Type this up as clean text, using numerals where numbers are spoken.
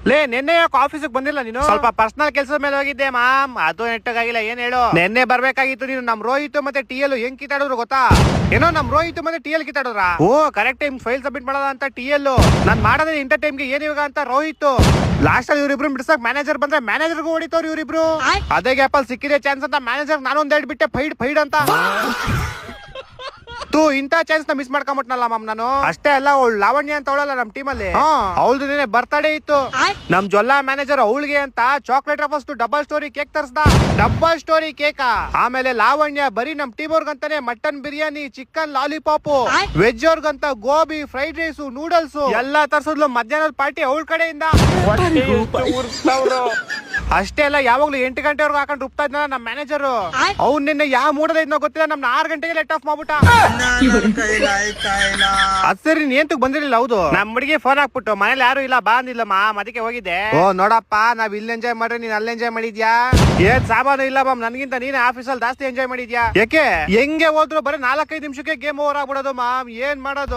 ಲೇ ನೆನ್ನೆ ಯಾಕೆ ಆಫೀಸಿಗೆ ಬಂದಿಲ್ಲ ನೀನು? ಸ್ವಲ್ಪ ಪರ್ಸನಲ್ ಕೆಲಸದ ಮೇಲೆ ಹೋಗಿದ್ದೆ ಮಾಮ್, ಅದು ನೆಟ್ಟಗಾಗಿಲ್ಲ. ಏನ್ ಹೇಳು? ನೆನ್ನೆ ಬರ್ಬೇಕಾಗಿತ್ತು ನೀನು. ನಮ್ ರೋಹಿತ್ ಮತ್ತೆ ಟಿಎಲ್ ಹೆಂಗ್ ಕಿತ್ತಾಡಿದ್ರು ಗೊತ್ತಾ? ಏನೋ ನಮ್ ರೋಹಿತ್ ಮತ್ತೆ ಟಿಎಲ್ ಕಿತ್ತಾಡಿದ್ರ? ಓ ಕರೆಕ್ಟ್ ಟೈಮ್ ಫೈಲ್ ಸಬ್ಮಿಟ್ ಮಾಡೋದ ಅಂತ ಟಿಎಲ್, ನಾನ್ ಮಾಡೋದೇ ಇಂಟರ್ ಟೈಮ್ಗೆ ಏನ್ ಇವಾಗ ಅಂತ ರೋಹಿತ್. ಲಾಸ್ಟ್ ಅಲ್ಲಿ ಇವ್ರಿಬ್ರು ಬಿಡ್ಸಕ್ ಮ್ಯಾನೇಜರ್ ಬಂದ್ರೆ ಮ್ಯಾನೇಜರ್ಗೂ ಹೊಡಿತವ್ರು ಇವ್ರಿಬ್ರು. ಅದೇ ಗ್ಯಾಪ್ ಅಲ್ಲಿ ಸಿಕ್ಕಿದೆ ಚಾನ್ಸ್ ಅಂತ ಮ್ಯಾನೇಜರ್ ನಾನೊಂದ್ ಎರಡು ಬಿಟ್ಟೆ ಫೈಡ್ ಅಂತ. ಇಂತ ಚಾನ್ಸ್ ನ ಮಿಸ್ ಮಾಡ್ಕೊಂಬಿಟ್ನಲ್ಲ ಮ್ಯಾಮ್ ನಾನು. ಅಷ್ಟೇ ಅಲ್ಲ, ಅವಳು ಲಾವಣ್ಯ ಅಂತ ಅವಳಲ್ಲ ನಮ್ ಟೀಮ್ ಅಲ್ಲಿ, ಅವಳದು ಬರ್ತಡೇ ಇತ್ತು. ನಮ್ ಜೊಲ್ಲಾ ಮ್ಯಾನೇಜರ್ ಅವಳಿಗೆ ಅಂತ chocolate first double storey cake ತರ್ಸ್ದ. Double storey cake. ಆಮೇಲೆ ಲಾವಣ್ಯ ಬರೀ ನಮ್ ಟೀಮ್ ಅವ್ರಿಗಂತಾನೆ mutton biryani, chicken lollipop, veg ಅವ್ರಿಗಂತ ಗೋಬಿ, ಫ್ರೈಡ್ ರೈಸ್, ನೂಡಲ್ಸ್ ಎಲ್ಲಾ ತರ್ಸದ್ಲು. ಮಧ್ಯಾಹ್ನದ ಪಾರ್ಟಿ ಅವಳ ಕಡೆಯಿಂದ. ಅಷ್ಟೇ ಅಲ್ಲ, ಯಾವಾಗ್ಲೂ 8 ಗಂಟೆವರೆಗೂ ಹಾಕೊಂಡು ರುಬ್ತಾ ಇದ್ನ ನಮ್ ಮ್ಯಾನೇಜರ್. ಅವ್ನು ನಿನ್ನೆ ಯಾವ ಮೂಡದ ಇದ್ನೋ ಗೊತ್ತಿಲ್ಲ, ನಮ್ನ 6 ಗಂಟೆಗೆ ಲೆಟ್ ಆಫ್ ಮಾಡ್ಬಿಟ್ಟ. ಅದ್ ಸರಿ, ನೀನ್ ಎಂತಕ್ ಬಂದಿರಲಿಲ್ಲ? ಹೌದು, ನಮ್ ಹುಡುಗಿ ಫೋನ್ ಹಾಕ್ಬಿಟ್ಟು ಮನೇಲಿ ಯಾರು ಇಲ್ಲ ಬಾ ಅಂದಿಲ್ಲಮ್ಮ, ಅದಕ್ಕೆ ಹೋಗಿದ್ದೆ. ಓ ನೋಡಪ್ಪ, ನಾವ್ ಇಲ್ಲಿ ಎಂಜಾಯ್ ಮಾಡ್ರಿ, ನೀನ್ ಅಲ್ಲಿ ಎಂಜಾಯ್ ಮಾಡಿದ್ಯಾ? ಏನ್ ಸಾಮಾನು ಇಲ್ಲ ಮ್ಯಾಮ್, ನನ್ಗಿಂತ ನೀನೇ ಆಫೀಸಲ್ಲಿ ಜಾಸ್ತಿ ಎಂಜಾಯ್ ಮಾಡಿದ್ಯಾ. ಯಾಕೆ ಹೆಂಗೆ ಹೋದ್ರು ಬರೀ 4-5 ನಿಮಿಷಕ್ಕೆ ಗೇಮ್ ಓವರ್ ಆಗ್ಬಿಡೋದು ಮ್ಯಾಮ್, ಏನ್ ಮಾಡೋದು?